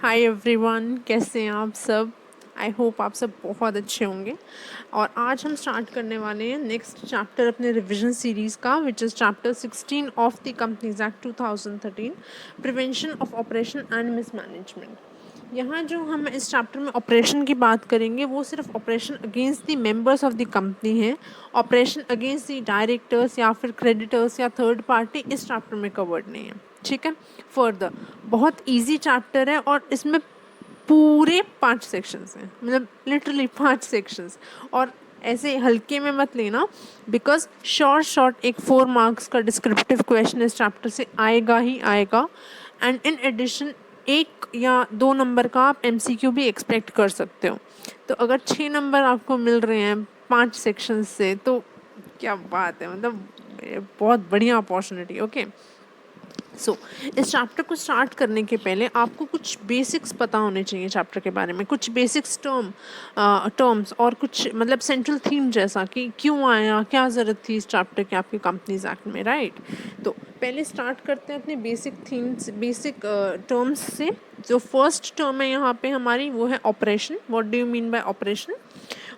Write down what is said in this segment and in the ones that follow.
Hi everyone, कैसे हैं आप सब। आई होप आप सब बहुत अच्छे होंगे। और आज हम स्टार्ट करने वाले हैं नेक्स्ट चैप्टर अपने रिवीजन सीरीज़ का, which is chapter 16 of the companies act 2013, prevention of operation and mismanagement. यहाँ जो हम इस चैप्टर में ऑपरेशन की बात करेंगे वो सिर्फ operation against the members of the company है। ऑपरेशन अगेंस्ट द डायरेक्टर्स या फिर क्रेडिटर्स या थर्ड पार्टी इस चैप्टर में कवर्ड नहीं है। ठीक है। फर्दर बहुत इजी चैप्टर है और इसमें पूरे 5 सेक्शंस हैं, मतलब लिटरली 5 सेक्शंस। और ऐसे हल्के में मत लेना, बिकॉज शॉर्ट एक 4 मार्क्स का डिस्क्रिप्टिव क्वेश्चन इस चैप्टर से आएगा ही आएगा। एंड इन एडिशन 1 या 2 नंबर का आप MCQ भी एक्सपेक्ट कर सकते हो। तो अगर 6 नंबर आपको मिल रहे हैं 5 सेक्शंस से तो क्या बात है, मतलब बहुत बढ़िया अपॉर्चुनिटी। ओके। सो इस चैप्टर को स्टार्ट करने के पहले आपको कुछ बेसिक्स पता होने चाहिए चैप्टर के बारे में, कुछ बेसिक्स टर्म्स और कुछ मतलब सेंट्रल थीम, जैसा कि क्यों आया, क्या ज़रूरत थी इस चैप्टर की आपके कंपनीज एक्ट में, राइट। तो पहले स्टार्ट करते हैं अपने बेसिक थीम्स, बेसिक टर्म्स से। जो फर्स्ट टर्म है यहाँ पे हमारी वो है operation. What do you mean by operation?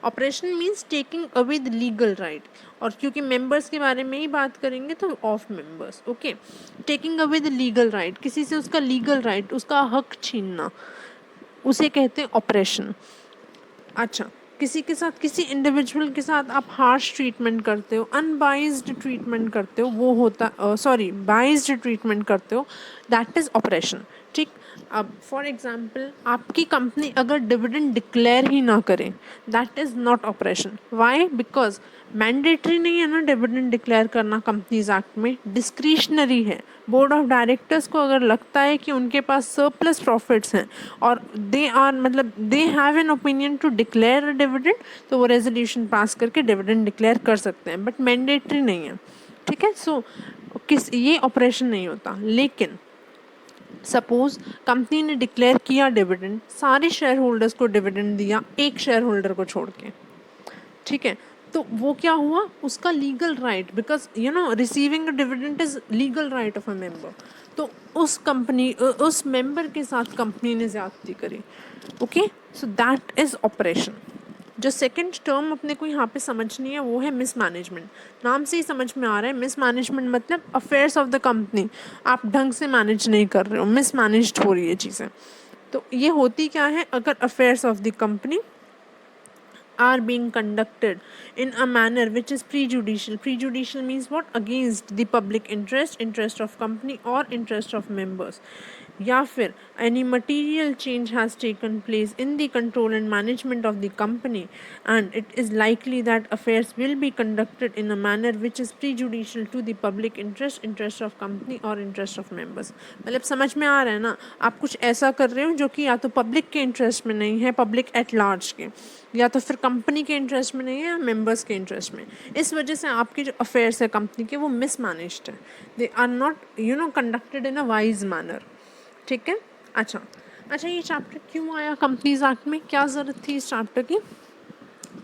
Operation means taking away the legal right. और क्योंकि मेंबर्स के बारे में ही बात करेंगे तो of members. Okay. Taking away the legal right, किसी से उसका लीगल राइट, उसका हक छीनना, उसे कहते हैं ऑपरेशन। अच्छा, किसी के साथ, किसी इंडिविजुअल के साथ आप हार्श ट्रीटमेंट करते हो, अनबाइज्ड ट्रीटमेंट करते हो, वो होता बाइज्ड ट्रीटमेंट करते हो, दैट इज़ ऑपरेशन। ठीक। अब फॉर एग्जांपल आपकी कंपनी अगर डिविडेंड डिक्लेयर ही ना करे, that is not operation. Why? Because mandatory नहीं है ना डिविडेंड डिक्लेयर करना कंपनीज एक्ट में, डिस्क्रिशनरी है। बोर्ड ऑफ डायरेक्टर्स को अगर लगता है कि उनके पास सरप्लस प्रॉफिट्स हैं और they have an opinion to declare a dividend, तो वो रेजोल्यूशन पास करके डिविडेंड डिक्लेयर कर सकते हैं, बट मैंडेटरी नहीं है। ठीक है। सो ये ऑपरेशन नहीं होता। लेकिन सपोज कंपनी ने डिक्लेयर किया डिविडेंड, सारे शेयर होल्डर्स को डिविडेंड दिया, एक शेयर होल्डर को छोड़ के, ठीक है, तो वो क्या हुआ, उसका legal right, because receiving a dividend is legal right of a member. तो उस मेंबर के साथ कंपनी ने ज्यादती करी। Okay. So that is operation. जो सेकंड टर्म अपने को यहाँ पे समझनी है वो है मिसमैनेजमेंट। नाम से ही समझ में आ रहा है, मिसमैनेजमेंट मतलब अफेयर्स ऑफ द कंपनी आप ढंग से मैनेज नहीं कर रहे हो, मिसमैनेज्ड हो रही है चीज़ें। तो ये होती क्या है, अगर affairs of the company are being conducted in a manner which is prejudicial. Prejudicial means what? Against the public interest, interest of company or interest of members. या फिर any material change has taken place in the control and management of the company and it is likely that affairs will be conducted in a manner which is prejudicial to the public interest, interest of company or interest of members. मतलब समझ में आ रहा है ना, आप कुछ ऐसा कर रहे हो जो कि या तो पब्लिक के इंटरेस्ट में नहीं है, पब्लिक एट लार्ज के, या तो फिर कंपनी के इंटरेस्ट में नहीं है या मेंबर्स के इंटरेस्ट में। इस वजह से आपके जो अफेयर्स है कंपनी के वो मिसमैनेज्ड है, they are not conducted in a wise manner. ठीक है। अच्छा, ये चैप्टर क्यों आया कंपनीज एक्ट में, क्या ज़रूरत थी इस चैप्टर की?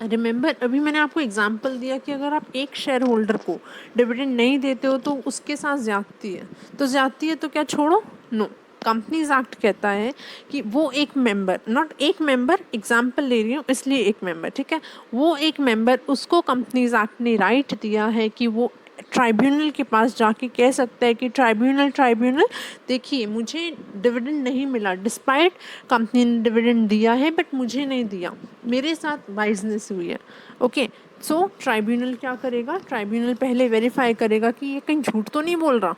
रिमेंबर, अभी मैंने आपको एग्जांपल दिया कि अगर आप एक शेयर होल्डर को डिविडेंड नहीं देते हो तो उसके साथ ज्यादती है, तो ज्यादती है तो क्या छोड़ो? नो। कंपनीज एक्ट कहता है कि वो एक मेंबर, नॉट एक मेंबर, एग्जांपल ले रही हूँ इसलिए एक मेंबर, ठीक है, वो एक मेंबर, उसको कंपनीज एक्ट ने राइट दिया है कि वो ट्राइब्यूनल के पास जाके कह सकता है कि ट्राइब्यूनल देखिए मुझे डिविडेंड नहीं मिला, डिस्पाइट कंपनी ने डिविडेंड दिया है बट मुझे नहीं दिया, मेरे साथ वाइजनेस हुई है। ओके। सो ट्राइब्यूनल क्या करेगा, ट्राइब्यूनल पहले वेरीफाई करेगा कि ये कहीं झूठ तो नहीं बोल रहा,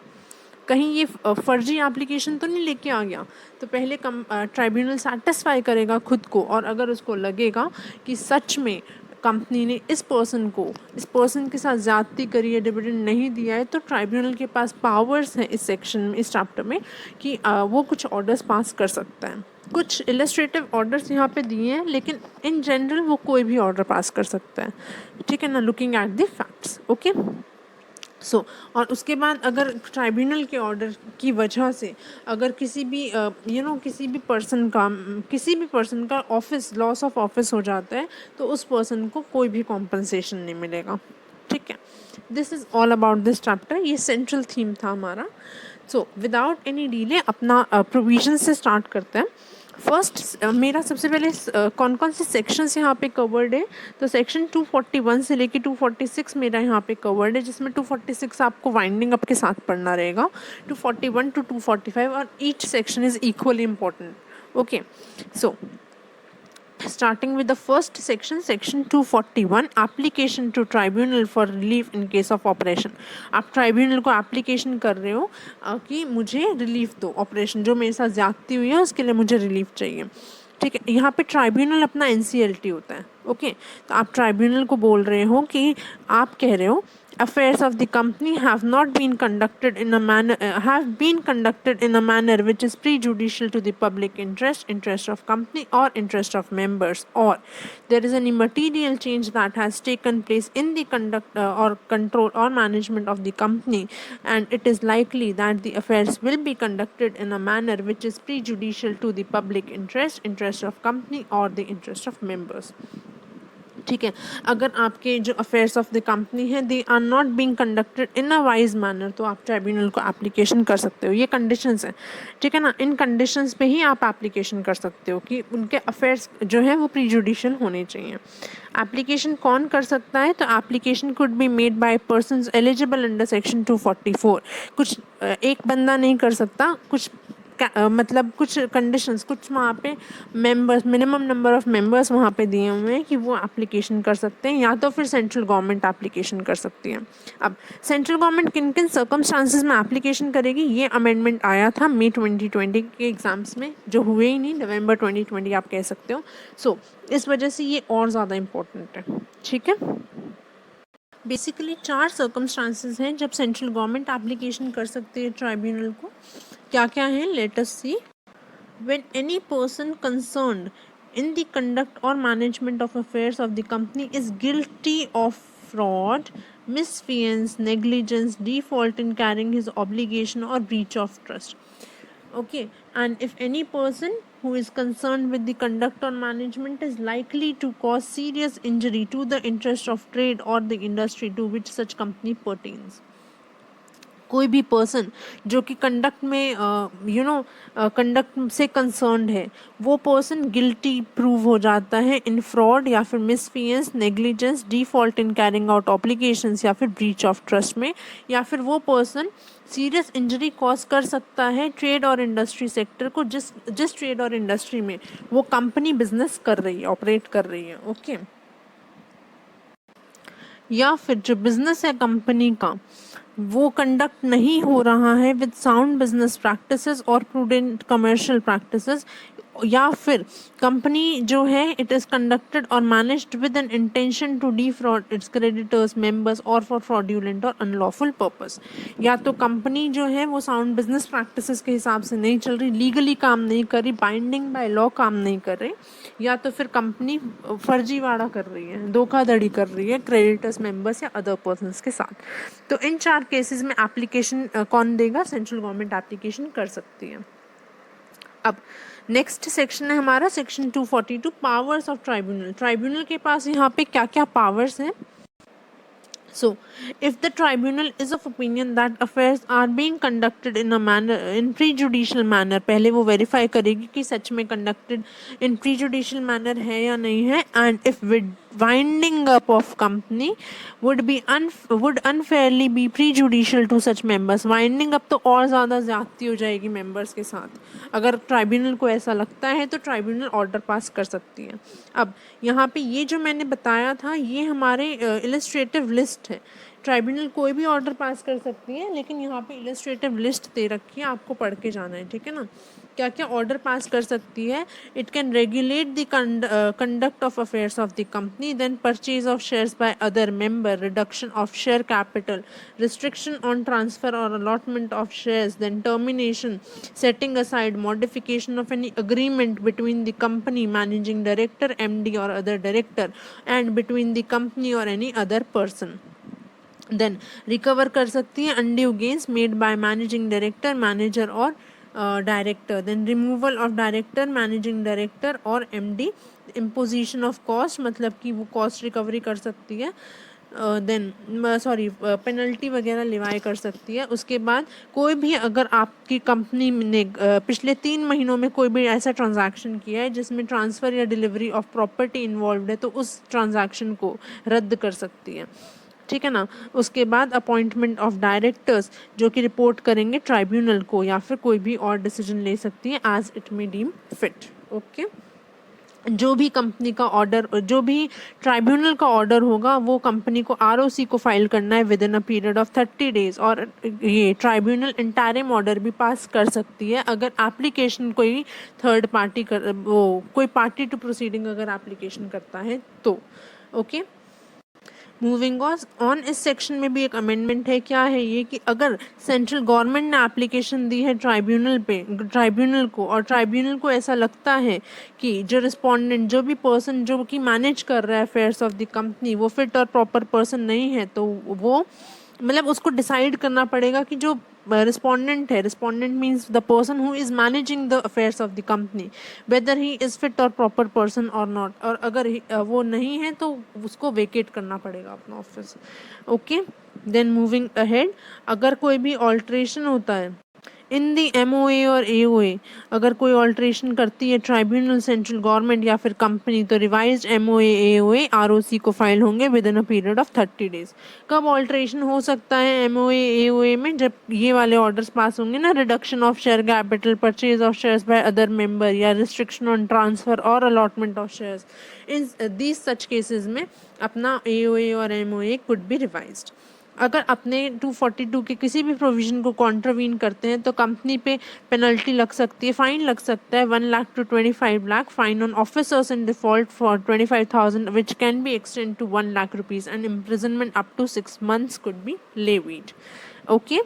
कहीं ये फर्जी एप्लीकेशन तो नहीं लेके आ गया। तो पहले ट्राइब्यूनल सेटिस्फाई करेगा खुद को, और अगर उसको लगेगा कि सच में कंपनी ने इस पर्सन के साथ ज़्यादती करी है, डिविडेंड नहीं दिया है, तो ट्राइब्यूनल के पास पावर्स हैं इस सेक्शन में, इस चैप्टर में, कि वो कुछ ऑर्डर्स पास कर सकता है। कुछ इलस्ट्रेटिव ऑर्डर्स यहाँ पे दिए हैं, लेकिन इन जनरल वो कोई भी ऑर्डर पास कर सकता है। ठीक है ना, looking at the facts. Okay. और उसके बाद अगर ट्राइब्यूनल के ऑर्डर की वजह से अगर किसी भी पर्सन का ऑफिस, लॉस ऑफ ऑफिस हो जाता है, तो उस पर्सन को कोई भी कॉम्पनसेशन नहीं मिलेगा। ठीक है। This is all about this chapter, ये सेंट्रल थीम था हमारा। सो विदाउट एनी डिले अपना प्रोविजन से स्टार्ट करते हैं। फर्स्ट मेरा सबसे पहले कौन कौन से सेक्शंस यहाँ पे कवर्ड है, तो सेक्शन 241 से लेके 246 मेरा यहाँ पे कवर्ड है, जिसमें 246 आपको वाइंडिंग अप के साथ पढ़ना रहेगा, 241 to 245, और each section is equally important. Okay, so starting with the first section, section 241, application to tribunal for relief in case of operation. आप ट्राइब्यूनल को एप्लीकेशन कर रहे हो कि मुझे रिलीफ दो, ऑपरेशन जो मेरे साथ ज्यादती हुई है उसके लिए मुझे रिलीफ चाहिए. ठीक है, यहाँ पे ट्राइब्यूनल अपना NCLT होता है. ओके, तो आप ट्राइब्यूनल को बोल रहे हो कि आप कह रहे हो affairs of the company have been conducted in a manner which is prejudicial to the public interest of company or interest of members, or there is any material change that has taken place in the conduct or control or management of the company, and it is likely that the affairs will be conducted in a manner which is prejudicial to the public interest of company or the interest of members. ठीक है, अगर आपके जो affairs of the company है they are not being conducted in a wise manner, तो आप tribunal को application कर सकते हो. ये कंडीशंस हैं, ठीक है ना. इन कंडीशंस पे ही आप एप्लीकेशन कर सकते हो कि उनके अफेयर्स जो है वो प्रीजुडिशियल होने चाहिए. एप्लीकेशन कौन कर सकता है, तो application could be made by persons eligible under section 244. कुछ एक बंदा नहीं कर सकता, कुछ मतलब कुछ कंडीशंस, कुछ वहाँ पे members, minimum number of members वहाँ पे दिए हुए हैं कि वो एप्लीकेशन कर सकते हैं, या तो फिर सेंट्रल गवर्नमेंट एप्लीकेशन कर सकती है. अब सेंट्रल गवर्नमेंट किन किन सर्कमस्टांसिस में एप्लीकेशन करेगी, ये अमेंडमेंट आया था मई 2020 के एग्जाम्स में, जो हुए ही नहीं, नवंबर 2020 आप कह सकते हो. सो इस वजह से ये और ज़्यादा इम्पोर्टेंट है. ठीक है, बेसिकली 4 सर्कमस्टांसिस हैं जब सेंट्रल गवर्नमेंट एप्लीकेशन कर सकती है ट्राइब्यूनल को. क्या क्या है, let us see. When any person concerned in the conduct or management of affairs of the company is guilty of fraud, misfeasance, negligence, default in carrying his obligation, or breach of trust. Okay, and if any person who is concerned with the conduct or management is likely to cause serious injury to the interest of trade or the industry to which such company pertains. कोई भी person जो कि conduct में conduct से concerned है, वो person guilty prove हो जाता है इन फ्रॉड या फिर misfeasance, negligence, default in carrying out obligations या फिर ब्रीच ऑफ ट्रस्ट में, या फिर वो पर्सन सीरियस इंजरी कॉज कर सकता है ट्रेड और इंडस्ट्री सेक्टर को, जिस ट्रेड और इंडस्ट्री में वो कंपनी बिजनेस कर रही है, ऑपरेट कर रही है. ओके, या फिर जो बिजनेस है कंपनी का वो कंडक्ट नहीं हो रहा है विद साउंड बिजनेस प्रैक्टिसेस और प्रूडेंट कमर्शियल प्रैक्टिसेस, या फिर कंपनी जो है इट इज़ कंडक्टेड और managed with an intention to defraud its creditors, members, और फॉर फ्रॉड्यूलेंट और अनलॉफुल पर्पस. या तो कंपनी जो है वो साउंड बिजनेस प्रैक्टिसेस के हिसाब से नहीं चल रही, लीगली काम नहीं कर रही, बाइंडिंग बाय लॉ काम नहीं कर रही, या तो फिर कंपनी फर्जीवाड़ा कर रही है, धोखाधड़ी कर रही है क्रेडिटर्स, मेंबर्स या अदर पर्सन्स के साथ. तो इन 4 केसेस में एप्लीकेशन कौन देगा, सेंट्रल गवर्नमेंट एप्लीकेशन कर सकती है. अब नेक्स्ट सेक्शन है हमारा section 242, powers of tribunal. Tribunal के पास यहाँ पे क्या क्या पावर्स हैं. So, if the tribunal is of opinion that affairs are being conducted in a manner, in prejudicial manner, पहले वो verify करेगी कि सच में conducted in prejudicial manner है या नहीं है, and if winding up of company would unfairly be prejudicial to such members. winding up तो और ज़्यादा ज़्यादती हो जाएगी members के साथ. अगर ट्राइब्यूनल को ऐसा लगता है तो ट्राइब्यूनल ऑर्डर पास कर सकती है. अब यहाँ पे ये जो मैंने बताया था ये हमारे इलस्ट्रेटिव लिस्ट है. ट्राइब्यूनल कोई भी ऑर्डर पास कर सकती है, लेकिन यहाँ पे इलस्ट्रेटिव लिस्ट दे रखी है, आपको पढ़ के जाना है. ठीक है ना, क्या क्या ऑर्डर पास कर सकती है. It can regulate the conduct of affairs of the company, then purchase of shares by other member, reduction of share capital, restriction on transfer और allotment of shares, then termination, setting aside, modification of any agreement between the company, managing director, MD और other director, and between the company और any other person. Then recover कर सकती है undue gains made by managing director, manager और director. Then removal of director, managing director और MD, imposition of cost, मतलब कि वो कॉस्ट रिकवरी कर सकती है. देन पेनल्टी वगैरह लिवाई कर सकती है। उसके बाद कोई भी अगर आपकी कंपनी ने पिछले 3 महीनों में कोई भी ऐसा ट्रांजैक्शन किया है जिसमें ट्रांसफ़र या डिलीवरी ऑफ प्रॉपर्टी इन्वॉल्व है तो उस ट्रांजैक्शन को रद्द कर सकती है, ठीक है ना। उसके बाद अपॉइंटमेंट ऑफ डायरेक्टर्स जो कि रिपोर्ट करेंगे ट्राइब्यूनल को या फिर कोई भी और डिसीजन ले सकती है as it may deem fit. Okay, जो भी कंपनी का ऑर्डर, जो भी ट्राइब्यूनल का ऑर्डर होगा वो कंपनी को आरओसी को फाइल करना है with in a period of 30 days. और ये ट्राइब्यूनल इंटरिम ऑर्डर भी पास कर सकती है अगर एप्लीकेशन कोई थर्ड पार्टी कर, वो कोई पार्टी टू प्रोसीडिंग अगर एप्लीकेशन करता है तो। ओके, मूविंग ऑन इस सेक्शन में भी एक अमेंडमेंट है। क्या है ये कि अगर सेंट्रल गवर्नमेंट ने एप्लीकेशन दी है ट्राइब्यूनल को और ट्राइब्यूनल को ऐसा लगता है कि जो रिस्पोंडेंट, जो भी पर्सन जो कि मैनेज कर रहा है अफेयर्स ऑफ द कंपनी वो फिट और प्रॉपर पर्सन नहीं है, तो वो मतलब उसको डिसाइड करना पड़ेगा कि जो रिस्पोंडेंट है, respondent means the person who is managing the affairs of the company, weather he is fit और प्रॉपर पर्सन और नॉट। और अगर वो नहीं है तो उसको वेकेट करना पड़ेगा अपना office. Okay, then moving ahead, अगर कोई भी ऑल्ट्रेशन होता है इन दी एमओए और एओए, अगर कोई ऑल्ट्रेशन करती है ट्राइब्यूनल, सेंट्रल गवर्नमेंट या फिर कंपनी, तो रिवाइज्ड एमओए एओए आरओसी को फाइल होंगे with in a period of 30 days. कब ऑल्ट्रेशन हो सकता है एमओए एओए में? जब ये वाले ऑर्डर्स पास होंगे ना, reduction of share capital, purchase of shares by other member या रिस्ट्रिक्शन ऑन ट्रांसफर और allotment of shares. In these such cases में अपना एओए और एमओए कुड बी रिवाइज्ड। अगर अपने 242 के किसी भी प्रोविज़न को कॉन्ट्रावीन करते हैं तो कंपनी पे पेनल्टी लग सकती है, फाइन लग सकता है 1 lakh to 25 lakh, fine on officers in default for 25,000 which can be extend to 1 lakh rupees and imprisonment up to 6 months could be levied. Okay,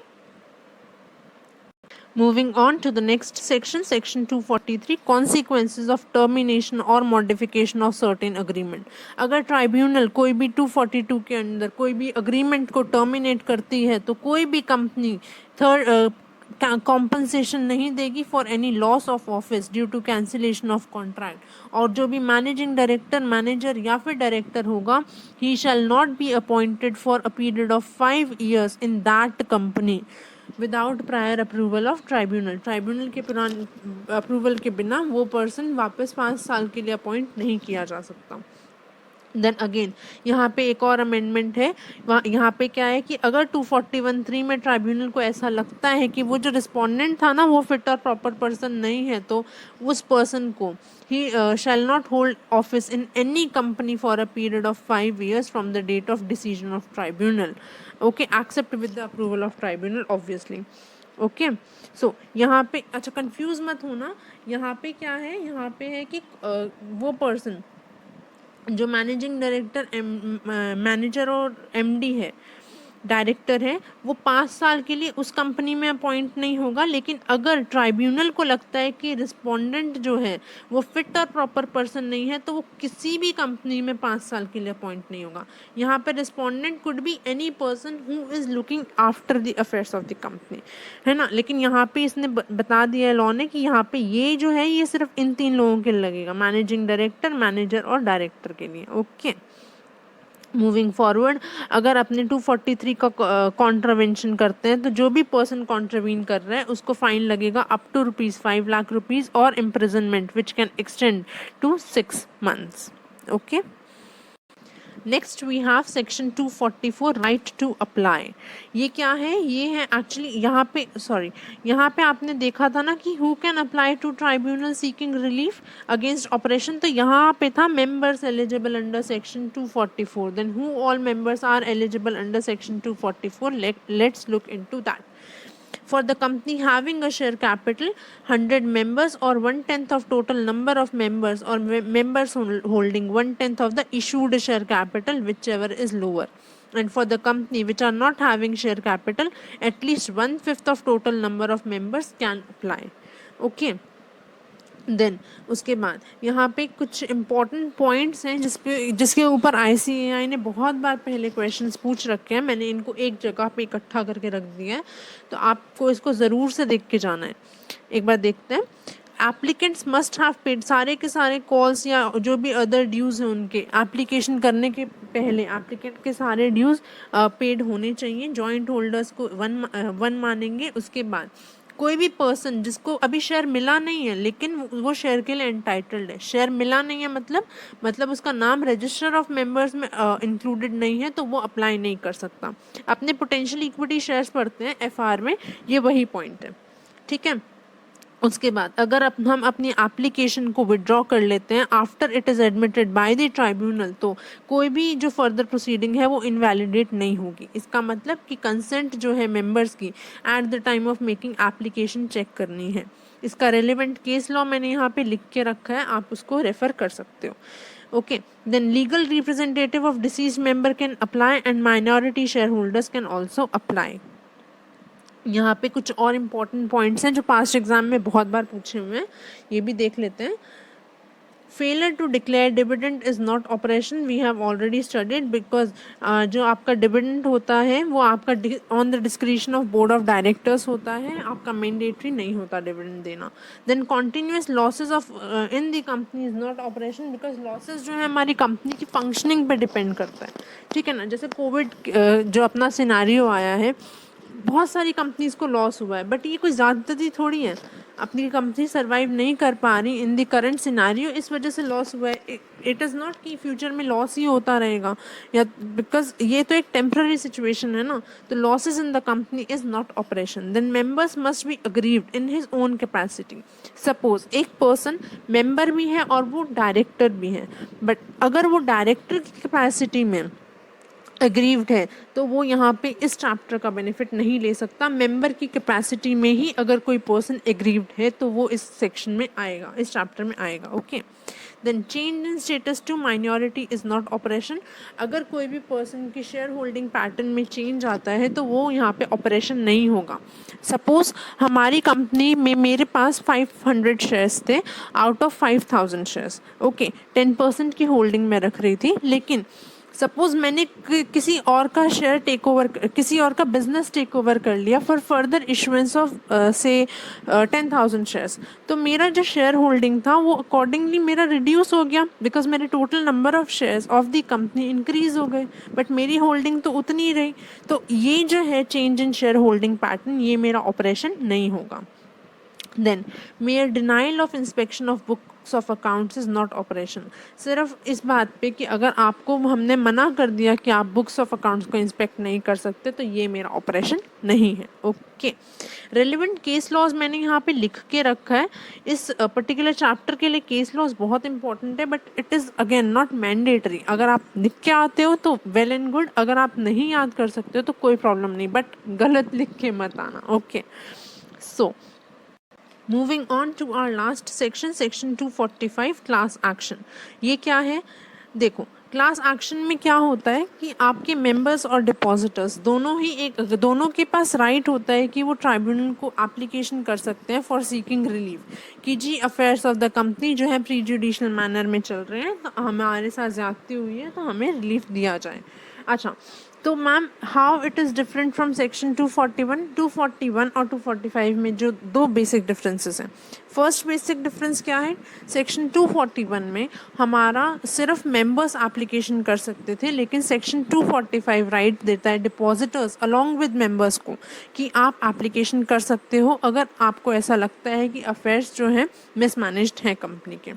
moving on to the next section, section 243, consequences of termination or modification of certain agreement। अगर tribunal कोई भी 242 के अंदर कोई भी agreement को terminate करती है तो कोई भी कंपनी थर्ड कॉम्पनसेशन नहीं देगी for any loss of office due to cancellation of contract. और जो भी मैनेजिंग डायरेक्टर, मैनेजर या फिर डायरेक्टर होगा, he shall not be appointed for a period of 5 years in that company without prior approval of tribunal. Tribunal के पुराने approval के बिना वो पर्सन वापस 5 साल के लिए अपॉइंट नहीं किया जा सकता। देन अगेन यहाँ पे एक और अमेंडमेंट है। यहाँ पे क्या है कि अगर 241(3) में ट्राइब्यूनल को ऐसा लगता है कि वो जो रिस्पोंडेंट था ना वो फिट और प्रॉपर पर्सन नहीं है, तो उस पर्सन को he shall not hold office in any company for a period of 5 years from the date of decision of tribunal. Okay, except with the approval of tribunal obviously. Okay, so यहाँ पे अच्छा confuse मत होना, यहाँ पे क्या है, यहाँ पे है कि वो पर्सन जो मैनेजिंग डायरेक्टर, मैनेजर और एमडी है, डायरेक्टर है, वो 5 साल के लिए उस कंपनी में अपॉइंट नहीं होगा। लेकिन अगर ट्राइब्यूनल को लगता है कि रिस्पोंडेंट जो है वो फिट और प्रॉपर पर्सन नहीं है तो वो किसी भी कंपनी में 5 साल के लिए अपॉइंट नहीं होगा। यहाँ पे respondent could be any person who is looking after the affairs of the company, है ना। लेकिन यहाँ पे इसने बता दिया है लॉ ने कि यहाँ पे ये जो है ये सिर्फ इन 3 लोगों के लगेगा, मैनेजिंग डायरेक्टर, मैनेजर और डायरेक्टर के लिए। ओके, मूविंग फॉरवर्ड, अगर अपने 243 का कॉन्ट्रावेंशन करते हैं तो जो भी पर्सन कॉन्ट्रावीन कर रहा है उसको फाइन लगेगा अप टू ₹5 लाख और imprisonment which can extend to 6 months। Okay, next we have section 244 right to apply. ये क्या है? ये है एक्चुअली यहाँ पे आपने देखा था ना कि who can apply to tribunal seeking relief against oppression, तो यहाँ पे था members eligible under section 244। Then who all members are eligible under section 244, let's look into that. For the company having a share capital 100 members or 1/10 of total number of members or members holding 1/10 of the issued share capital, whichever is lower. And for the company which are not having share capital, at least 1/5 of total number of members can apply. Okay. Then उसके बाद यहाँ पे कुछ important points हैं जिसके ऊपर ICAI ने बहुत बार पहले क्वेश्चंस पूछ रखे हैं। मैंने इनको एक जगह पे इकट्ठा करके रख दिया है, तो आपको इसको ज़रूर से देख के जाना है। एक बार देखते हैं। एप्लीकेंट्स मस्ट हैव पेड, सारे के सारे कॉल्स या जो भी अदर ड्यूज़ हैं उनके एप्लीकेशन करने के पहले एप्लीकेंट के सारे ड्यूज़ पेड होने चाहिए। जॉइंट होल्डर्स को वन मानेंगे। उसके बाद कोई भी पर्सन जिसको अभी शेयर मिला नहीं है लेकिन वो शेयर के लिए एंटाइटल्ड है, शेयर मिला नहीं है मतलब उसका नाम रजिस्टर ऑफ मेंबर्स में इंक्लूडेड नहीं है, तो वो अप्लाई नहीं कर सकता। अपने पोटेंशियल इक्विटी शेयर्स पढ़ते हैं एफआर में, ये वही पॉइंट है, ठीक है। उसके बाद अगर हम अपनी एप्लीकेशन को विड्रॉ कर लेते हैं after it is admitted by the tribunal, तो कोई भी जो फर्दर प्रोसीडिंग है वो इनवैलिडेट नहीं होगी। इसका मतलब कि कंसेंट जो है मेंबर्स की at the time of making application check करनी है। इसका रेलिवेंट केस लॉ मैंने यहाँ पे लिख के रखा है, आप उसको रेफर कर सकते हो। Okay, then legal representative of deceased member can apply and minority share holders can also apply. यहाँ पे कुछ और इम्पॉर्टेंट पॉइंट्स हैं जो पास्ट एग्जाम में बहुत बार पूछे हुए हैं, ये भी देख लेते हैं। Failure to declare dividend is not oppression, we have already studied, because जो आपका डिविडेंड होता है वो आपका on the discretion of board of directors होता है, आपका मैंडेटरी नहीं होता डिविडेंड देना। Then continuous losses of in the company is not oppression, because losses जो है हमारी कंपनी की फंक्शनिंग पे डिपेंड करता है, ठीक है ना। जैसे कोविड जो अपना सिनारियो आया है, बहुत सारी कंपनीज को लॉस हुआ है, बट ये कोई ज़्यादती थोड़ी है, अपनी कंपनी सर्वाइव नहीं कर पा रही इन द करंट सिनारियो, इस वजह से लॉस हुआ है। इट इज़ नॉट कि फ्यूचर में लॉस ही होता रहेगा, या बिकॉज ये तो एक टेम्प्ररी सिचुएशन है ना, तो losses in the company is not oppression. Then members must be aggrieved in his own capacity. Suppose एक पर्सन मेंबर भी है और वो डायरेक्टर भी है, बट अगर वो डायरेक्टर की कैपेसिटी में अग्रीव्ड है तो वो यहाँ पे इस चैप्टर का बेनिफिट नहीं ले सकता। मेंबर की कैपेसिटी में ही अगर कोई पर्सन एग्रीव्ड है तो वो इस सेक्शन में आएगा, इस चैप्टर में आएगा। Okay, then change in status to minority is not oppression. अगर कोई भी पर्सन की शेयर होल्डिंग पैटर्न में चेंज आता है तो वो यहाँ पे ऑपरेशन नहीं होगा। सपोज हमारी कंपनी में मेरे पास 500 शेयर्स थे आउट ऑफ 5000 शेयर्स, ओके, 10% की होल्डिंग में रख रही थी, लेकिन सपोज मैंने किसी और का शेयर टेक ओवर, किसी और का बिजनेस टेक ओवर कर लिया फॉर फर्दर इशुएंस ऑफ से 10,000 शेयर्स, तो मेरा जो शेयर होल्डिंग था वो अकॉर्डिंगली मेरा रिड्यूस हो गया, बिकॉज मेरे total number of shares of the company increase हो गए, बट मेरी होल्डिंग तो उतनी ही रही। तो ये जो है change in shareholding pattern, ये मेरा ऑपरेशन नहीं होगा। Then mere denial of inspection of books of accounts is not oppression. सिर्फ इस बात पे कि अगर आपको हमने मना कर दिया कि आप बुक्स ऑफ अकाउंट्स को इंस्पेक्ट नहीं कर सकते तो ये मेरा ऑपरेशन नहीं है। ओके, रेलिवेंट केस लॉज मैंने यहाँ पे लिख के रखा है। इस पर्टिकुलर चैप्टर के लिए केस लॉज बहुत इंपॉर्टेंट है, but it is again not mandatory. अगर आप लिख के आते हो तो वेल एंड गुड, अगर आप नहीं याद कर सकते हो तो कोई प्रॉब्लम नहीं, बट गलत लिख के मत आना। Okay, so moving on to our last section, section 245 class action. ये क्या है? देखो, क्लास एक्शन में क्या होता है कि आपके मेंबर्स और डिपॉजिटर्स दोनों के पास राइट होता है कि वो ट्राइब्यूनल को एप्लीकेशन कर सकते हैं फॉर सीकिंग रिलीफ, कि जी अफेयर्स ऑफ द कंपनी जो है प्री जुडिशल मैनर में चल रहे हैं, तो हमारे साथ ज्यादती हुई है तो हमें रिलीफ दिया जाए। अच्छा, तो ma'am how it is different from section 241 और 245 में जो दो बेसिक डिफरेंसेस हैं। फर्स्ट बेसिक डिफरेंस क्या है? सेक्शन 241 में हमारा सिर्फ मेंबर्स एप्लीकेशन कर सकते थे, लेकिन सेक्शन 245 राइट देता है डिपॉजिटर्स अलॉन्ग विद मेंबर्स को कि आप एप्लीकेशन कर सकते हो अगर आपको ऐसा लगता है कि अफेयर्स जो हैं मिसमैनेज्ड हैं कंपनी के।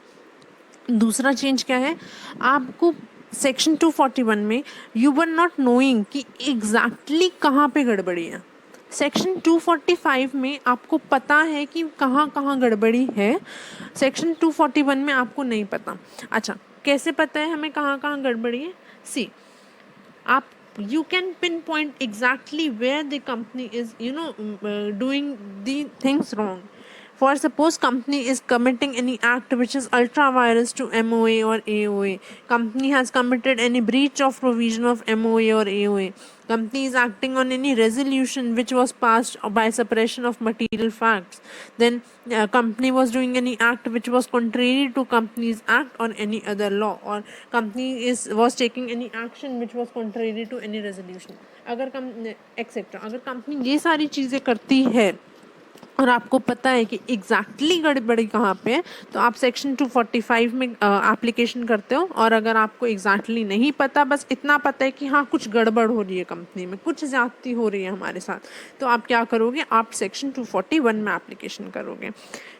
दूसरा चेंज क्या है? आपको सेक्शन 241 में यू वर नॉट नोइंग कि एग्जैक्टली कहाँ पे गड़बड़ी है। सेक्शन 245 में आपको पता है कि कहाँ कहाँ गड़बड़ी है, सेक्शन 241 में आपको नहीं पता। अच्छा, कैसे पता है हमें कहाँ कहाँ गड़बड़ी है? सी, आप you can pinpoint exactly where the company is doing the things wrong. For suppose company is committing any act which is ultra virus to MOA or AOA, company has committed any breach of provision of MOA or AOA, company is acting on any resolution which was passed by suppression of material facts, then company was doing any act which was contrary to company's act or any other law, or company was taking any action which was contrary to any resolution, अगर etc. अगर company ये सारी चीज़ें करती है और आपको पता है कि एग्जैक्टली गड़बड़ी कहाँ पे है, तो आप सेक्शन 245 में एप्लीकेशन करते हो। और अगर आपको एग्जैक्टली नहीं पता, बस इतना पता है कि हाँ कुछ गड़बड़ हो रही है कंपनी में, कुछ ज़्यादती हो रही है हमारे साथ, तो आप क्या करोगे, आप सेक्शन 241 में एप्लीकेशन करोगे।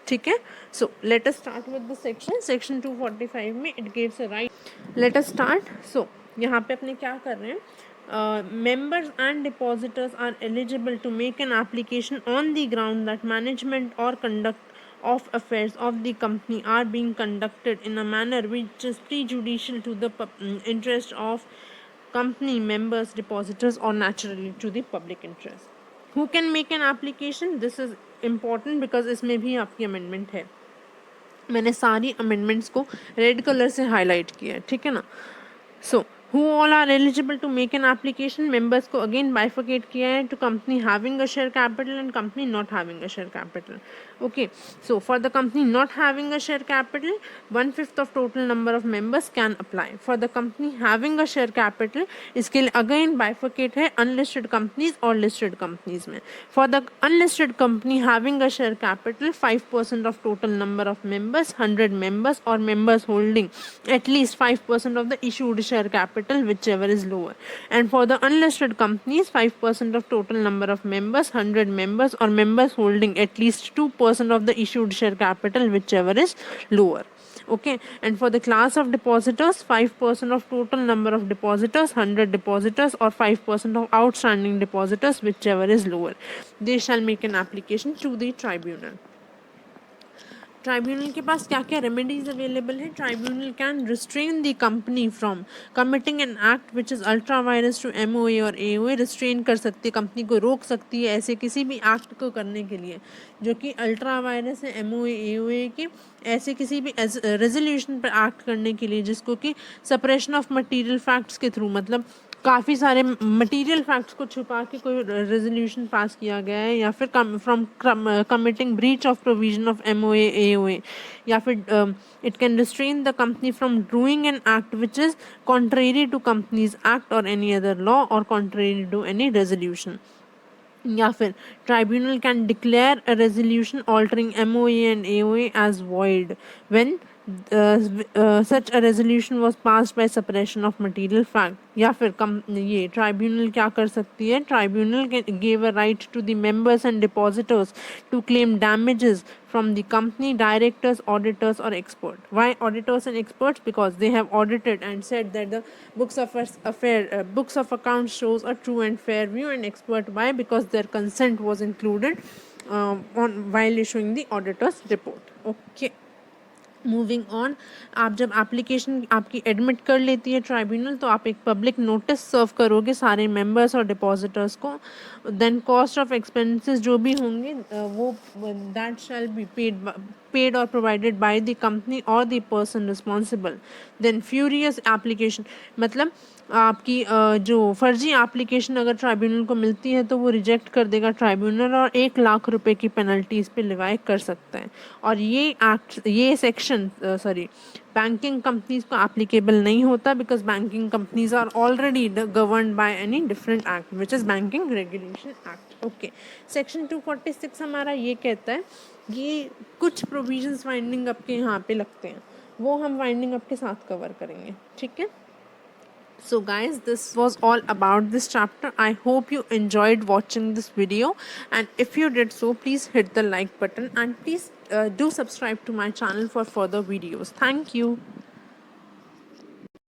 ठीक है, so let us start with the section 245 में it gives a right. Let us start. So यहाँ पे अपने क्या कर रहे हैं, members and depositors are eligible to make an application on the ground that management or conduct of affairs of the company are being conducted in a manner which is prejudicial to the interest of company members, depositors, or naturally to the public interest. Who can make an application? This is important because इसमें भी आपकी amendment है। मैंने सारी amendments को red colour से highlight किया है, ठीक है ना। सो who all are eligible to make an application, members को again bifurcate किया है to company having a share capital and company not having a share capital. Okay, so for the company not having a share capital, 1/5 of total number of members can apply. For the company having a share capital, इसके लिए again bifurcate है unlisted companies और listed companies में। For the unlisted company having a share capital, 5% of total number of members, 100 members or members holding at least 5% of the issued share capital, whichever is lower. And for the unlisted companies, 5% of total number of members, 100 members or members holding at least 2% of the issued share capital, whichever is lower. Okay, and for the class of depositors, 5% of total number of depositors, 100 depositors or 5% of outstanding depositors, whichever is lower. They shall make an application to the tribunal. Tribunal के पास क्या क्या remedies available है। Tribunal can restrain the company from committing an act which is ultra vires to MOA और AOA. Restrain कर सकती है, company को रोक सकती है ऐसे किसी भी एक्ट को करने के लिए जो कि अल्ट्रा वायरस है, एमओए एओए के, ऐसे किसी भी रेजोल्यूशन पर एक्ट करने के लिए जिसको कि सेपरेशन ऑफ मटीरियल फैक्ट्स के थ्रू, मतलब काफ़ी सारे मटेरियल फैक्ट्स को छुपा के कोई रेजोल्यूशन पास किया गया है, या फिर from committing breach of provision of MOA AOA, या फिर it can restrain the company from doing an act which is contrary to companies act और एनी अदर लॉ और कॉन्ट्रेरी टू एनी रेजोल्यूशन। या फिर tribunal can declare a resolution altering MOA and AOA as void when such a resolution was passed by separation of material fact. या फिर ये tribunal क्या कर सकती है, tribunal gave a right to the members and depositors to claim damages from the company, directors, auditors or expert. Why auditors and experts? Because they have audited and said that the books of accounts shows a true and fair view, and expert why? Because their consent was included while issuing the auditor's report. Okay, moving on. आप जब application आपकी admit कर लेती है tribunal, तो आप एक public notice serve करोगे सारे मेंबर्स और डिपॉजिटर्स को। देन कॉस्ट ऑफ एक्सपेंसेस जो भी होंगे वो दैट शैल बी पेड और प्रोवाइडेड बाय द कंपनी और the person responsible. Then furious application, मतलब आपकी जो फर्जी एप्लीकेशन अगर ट्राइब्यूनल को मिलती है तो वो रिजेक्ट कर देगा ट्राइब्यूनल और 1 लाख रुपए की पेनल्टी इस पे लिवाई कर सकता है। और ये सेक्शन बैंकिंग कंपनीज को एप्लीकेबल नहीं होता, because banking companies are already governed by any different act which is banking regulation act. Okay, section 246 हमारा ये कहता है कि कुछ प्रोविजंस वाइंडिंग अप के यहाँ पे लगते हैं, वो हम वाइंडिंग अप के साथ कवर करेंगे। ठीक है, so guys, this was all about this chapter. I hope you enjoyed watching this video, and if you did so, please hit the like button and please do subscribe to my channel for further videos. Thank you.